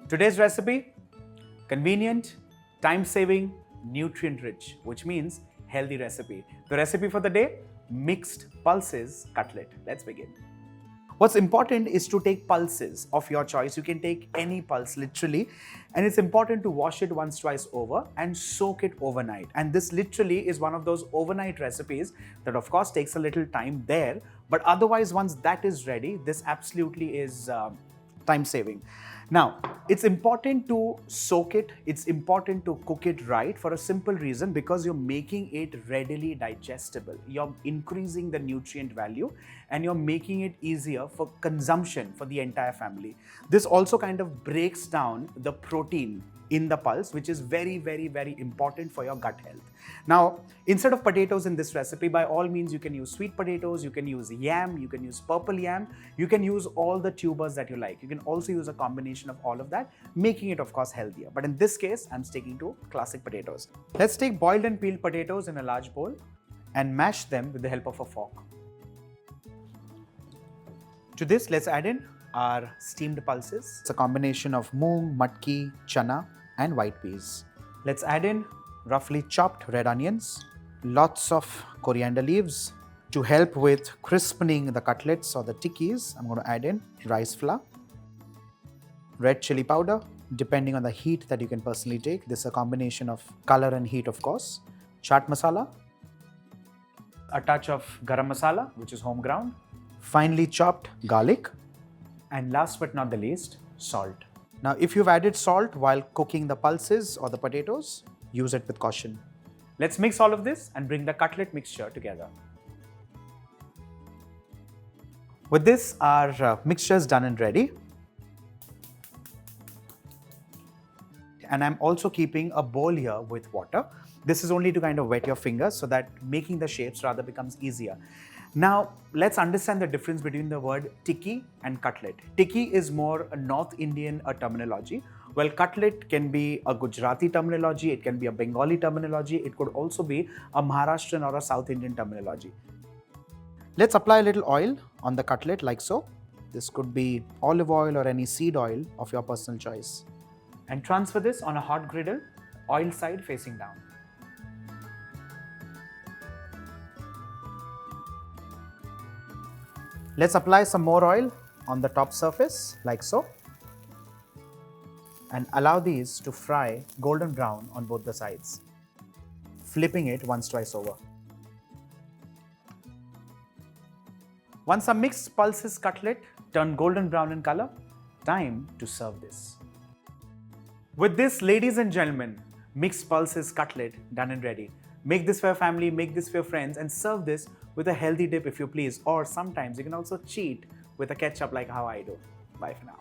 Today's recipe, convenient, time-saving, nutrient-rich, which means healthy recipe. The recipe for the day, mixed pulses cutlet. Let's begin. What's important is to take pulses of your choice. You can take any pulse literally, and it's important to wash it once, twice over and soak it overnight. And this literally is one of those overnight recipes that of course takes a little time there, but otherwise once that is ready, this absolutely is time saving. Now, it's important to soak it, it's important to cook it right for a simple reason, because you're making it readily digestible. You're increasing the nutrient value and you're making it easier for consumption for the entire family. This also kind of breaks down the protein in the pulse, which is very, very, very important for your gut health. Now, instead of potatoes in this recipe, by all means, you can use sweet potatoes, you can use yam, you can use purple yam, you can use all the tubers that you like. You can also use a combination of all of that, making it, of course, healthier. But in this case, I'm sticking to classic potatoes. Let's take boiled and peeled potatoes in a large bowl and mash them with the help of a fork. To this, let's add in our steamed pulses. It's a combination of moong, matki, chana, and white peas. Let's add in roughly chopped red onions, lots of coriander leaves. To help with crispening the cutlets or the tikkis, I'm going to add in rice flour, red chilli powder, depending on the heat that you can personally take. This is a combination of color and heat, of course. Chaat Masala, a touch of Garam Masala, which is home ground, finely chopped garlic, and last but not the least, salt. Now, if you've added salt while cooking the pulses or the potatoes, use it with caution. Let's mix all of this and bring the cutlet mixture together. With this, our mixture is done and ready. And I'm also keeping a bowl here with water. This is only to kind of wet your fingers so that making the shapes rather becomes easier. Now, let's understand the difference between the word tikki and cutlet. Tikki is more a North Indian terminology, while cutlet can be a Gujarati terminology, it can be a Bengali terminology, it could also be a Maharashtrian or a South Indian terminology. Let's apply a little oil on the cutlet like so. This could be olive oil or any seed oil of your personal choice. And transfer this on a hot griddle, oil side facing down. Let's apply some more oil on the top surface like so and allow these to fry golden brown on both the sides, flipping it once, twice over. Once our mixed pulses cutlet turn golden brown in color, time to serve this. With this, ladies and gentlemen, mixed pulses cutlet done and ready. Make this for your family, make this for your friends, and serve this with a healthy dip if you please. Or sometimes you can also cheat with a ketchup like how I do. Bye for now.